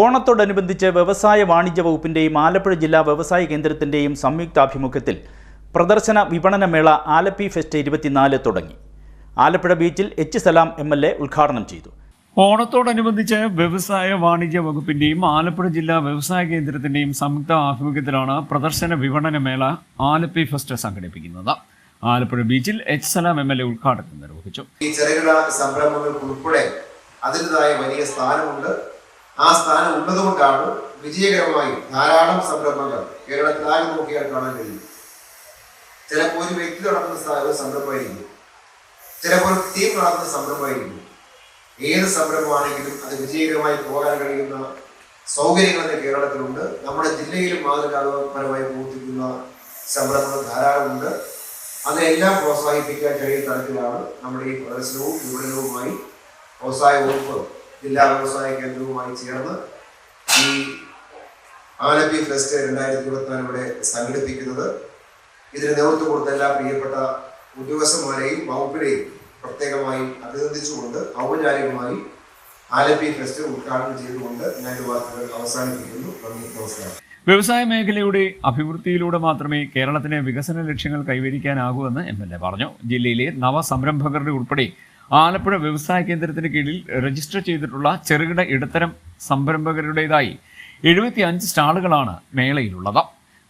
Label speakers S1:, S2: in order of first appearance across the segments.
S1: ഓണത്തോടനുബന്ധിച്ച് വ്യവസായ വാണിജ്യ വകുപ്പിന്റെയും ആലപ്പുഴ ജില്ലാ വ്യവസായ കേന്ദ്രത്തിന്റെയും സംയുക്താഭിമുഖ്യത്തിൽ പ്രദർശന വിപണന മേള ആലപ്പി ഫെസ്റ്റ് 24 തുടങ്ങി. ആലപ്പുഴ ബീച്ചിൽ എച്ച് സലാം MLA ഉദ്ഘാടനം ചെയ്തു.
S2: ഓണത്തോടനുബന്ധിച്ച് വ്യവസായ വാണിജ്യ വകുപ്പിന്റെയും ആലപ്പുഴ ജില്ലാ വ്യവസായ കേന്ദ്രത്തിന്റെയും സംയുക്ത ആഭിമുഖ്യത്തിലാണ് പ്രദർശന വിപണന മേള ആലപ്പി ഫെസ്റ്റ് സംഘടിപ്പിക്കുന്നത്. ആലപ്പുഴ ബീച്ചിൽ എച്ച് സലാം MLA ഉദ്ഘാടനം നിർവഹിച്ചു.
S3: ഈ ചെറുകിട സംരംഭങ്ങൾക്ക് ഉൾപ്പെടെ അതിൻ്റെതായ വലിയ സ്ഥാനമുണ്ട്. ആ സ്ഥാനം ഉള്ളതുകൊണ്ടാണ് വിജയകരമായി ധാരാളം സംരംഭങ്ങൾ കേരളത്തിലാകെ നോക്കിയാൽ കാണാൻ കഴിയും. ചിലപ്പോൾ ഒരു വ്യക്തി നടത്തുന്ന ഒരു സംരംഭമായിരിക്കും, ചിലപ്പോൾ ഒരു ടീം നടത്തുന്ന സംരംഭമായിരിക്കും. ഏത് സംരംഭമാണെങ്കിലും അത് വിജയകരമായി പോകാൻ കഴിയുന്ന സൗകര്യങ്ങൾ കേരളത്തിലുണ്ട്. നമ്മുടെ ജില്ലയിലും മാതൃകാപരമായി പ്രവർത്തിക്കുന്ന സംരംഭങ്ങൾ ധാരാളമുണ്ട്. അതിനെല്ലാം പ്രോത്സാഹിപ്പിക്കാൻ കഴിയുന്ന തരത്തിലാണ് നമ്മുടെ ഈ പ്രദർശനവും വിപണനവുമായി വ്യവസായ വകുപ്പ് ജില്ലാ വ്യവസായ കേന്ദ്രവുമായി ചേർന്ന് ഈ ആലപ്പി ഫെസ്റ്റ് 2024 ഇവിടെ സംഘടിപ്പിക്കുന്നത്. ഇതിന് നേതൃത്വം കൊടുത്ത എല്ലാ പ്രിയപ്പെട്ട ഉദ്യോഗസ്ഥന്മാരെയും വകുപ്പിനെയും പ്രത്യേകമായി അഭിനന്ദിച്ചുകൊണ്ട് ഔപചാരികമായി ആലപ്പി ഫെസ്റ്റ് ഉദ്ഘാടനം ചെയ്തുകൊണ്ട് ഞാൻ വാർത്തകൾ അവസാനിപ്പിക്കുന്നു. നന്ദി, നമസ്കാരം.
S2: വ്യവസായ മേഖലയുടെ അഭിവൃദ്ധിയിലൂടെ മാത്രമേ കേരളത്തിന് വികസന ലക്ഷ്യങ്ങൾ കൈവരിക്കാനാകൂ എന്ന് MLA പറഞ്ഞു. ജില്ലയിലെ നവസംരംഭകരുടെ ഉൾപ്പെടെ ആലപ്പുഴ വ്യവസായ കേന്ദ്രത്തിന് കീഴിൽ രജിസ്റ്റർ ചെയ്തിട്ടുള്ള ചെറുകിട ഇടത്തരം സംരംഭകരുടേതായി 75 സ്റ്റാളുകളാണ് മേളയിലുള്ളത്.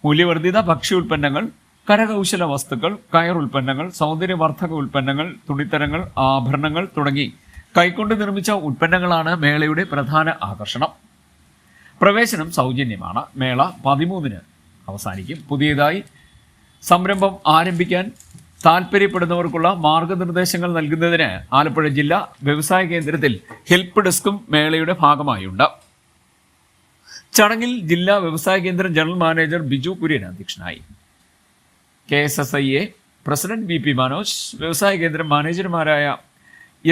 S2: മൂല്യവർദ്ധിത ഭക്ഷ്യ ഉൽപ്പന്നങ്ങൾ, കരകൗശല വസ്തുക്കൾ, കയർ ഉൽപ്പന്നങ്ങൾ, സൗന്ദര്യവർദ്ധക ഉൽപ്പന്നങ്ങൾ, തുണിത്തരങ്ങൾ, ആഭരണങ്ങൾ തുടങ്ങി കൈകൊണ്ട് നിർമ്മിച്ച ഉൽപ്പന്നങ്ങളാണ് മേളയുടെ പ്രധാന ആകർഷണം. പ്രവേശനം സൗജന്യമാണ്. മേള 13-ന് അവസാനിക്കും. പുതിയതായി സംരംഭം ആരംഭിക്കാൻ താൽപ്പര്യപ്പെടുന്നവർക്കുള്ള മാർഗനിർദ്ദേശങ്ങൾ നൽകുന്നതിന് ആലപ്പുഴ ജില്ലാ വ്യവസായ കേന്ദ്രത്തിൽ ഹെൽപ്പ് ഡെസ്കും മേളയുടെ ഭാഗമായുണ്ട്. ചടങ്ങിൽ ജില്ലാ വ്യവസായ കേന്ദ്രം ജനറൽ മാനേജർ ബിജു കുര്യൻ അധ്യക്ഷനായി. KSSIA പ്രസിഡന്റ് VP മനോജ്, വ്യവസായ കേന്ദ്രം മാനേജർമാരായ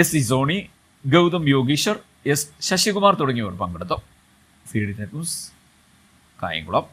S2: SC സോണി, ഗൗതം യോഗീശ്വർ, S ശശികുമാർ തുടങ്ങിയവർ പങ്കെടുത്തു. CDN news, Kayamkulam.